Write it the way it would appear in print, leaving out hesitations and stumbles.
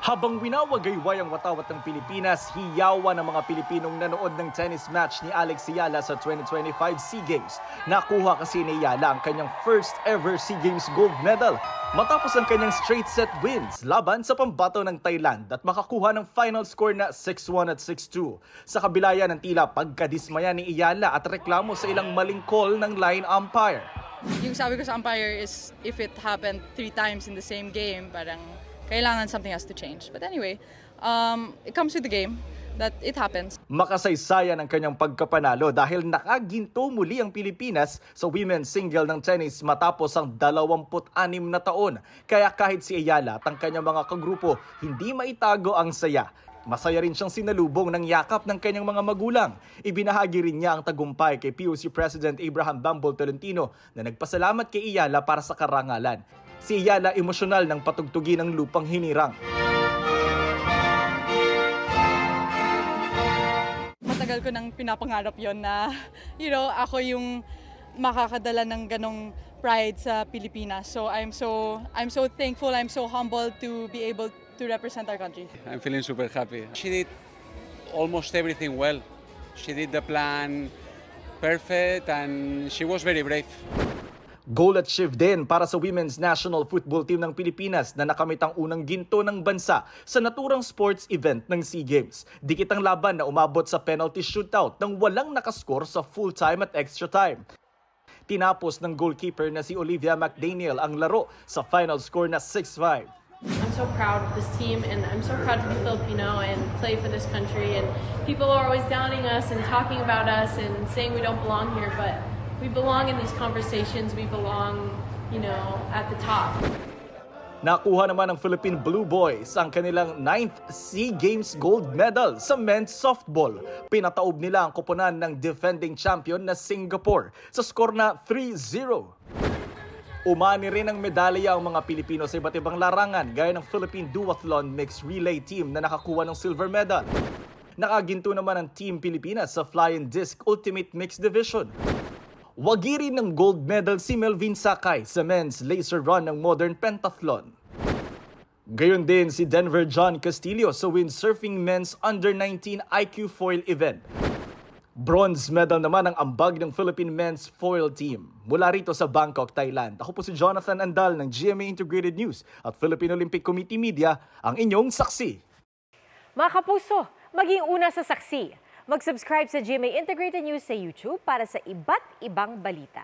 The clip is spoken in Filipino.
Habang winawagayway ang watawat ng Pilipinas, hiyawan ng mga Pilipinong nanood ng tennis match ni Alex Yala sa 2025 SEA Games. Nakuha kasi ni Yala ang kanyang first ever SEA Games gold medal matapos ang kanyang straight set wins laban sa pambato ng Thailand at makakuha ng final score na 6-1 at 6-2. Sa kabila yan ng tila pagkadismaya ni Yala at reklamo sa ilang maling call ng line umpire. Yung sabi ko sa umpire is if it happened 3 times in the same game, parang kailangan something has to change. But anyway, it comes with the game that it happens. Makasaysayan ang kanyang pagkapanalo dahil nakaginto muli ang Pilipinas sa women's single ng tennis matapos ang 26 na taon. Kaya kahit si Ayala at ang kanyang mga kagrupo, hindi maitago ang saya. Masaya rin siyang sinalubong ng yakap ng kanyang mga magulang. Ibinahagi rin niya ang tagumpay kay POC President Abraham Bambol Tolentino na nagpasalamat kay Ayala para sa karangalan. Si Ayala emosyonal ng patugtugin ng lupang hinirang. Matagal ko nang pinapangarap yon na, ako yung makakadala ng ganong pride sa Pilipinas. So I'm so thankful, I'm so humbled to be able to represent our country. I'm feeling super happy. She did almost everything well. She did the plan perfect and she was very brave. Goal achieved din para sa Women's National Football Team ng Pilipinas na nakamit ang unang ginto ng bansa sa naturang sports event ng SEA Games. Dikit ang laban na umabot sa penalty shootout nang walang nakascore sa full time at extra time. Tinapos ng goalkeeper na si Olivia McDaniel ang laro sa final score na 6-5. I'm so proud of this team and I'm so proud to be Filipino and play for this country, and people are always downing us and talking about us and saying we don't belong here, but we belong in these conversations, we belong, at the top. Nakuha naman ng Philippine Blue Boys ang kanilang 9th SEA Games gold medal sa men's softball. Pinataob nila ang koponan ng defending champion na Singapore sa score na 3-0. Umani rin ang medalya ang mga Pilipino sa iba't ibang larangan gaya ng Philippine Duathlon Mixed Relay Team na nakakuha ng silver medal. Nakaginto naman ang Team Pilipinas sa Flying Disc Ultimate Mixed Division. Wagi rin ng gold medal si Melvin Sakay sa men's laser run ng modern pentathlon. Gayon din si Denver John Castillo sa windsurfing men's under-19 IQ foil event. Bronze medal naman ang ambag ng Philippine men's foil team. Mula rito sa Bangkok, Thailand. Ako po si Jonathan Andal ng GMA Integrated News at Philippine Olympic Committee Media, ang inyong saksi. Mga kapuso, maging una sa saksi. Mag-subscribe sa GMA Integrated News sa YouTube para sa iba't ibang balita.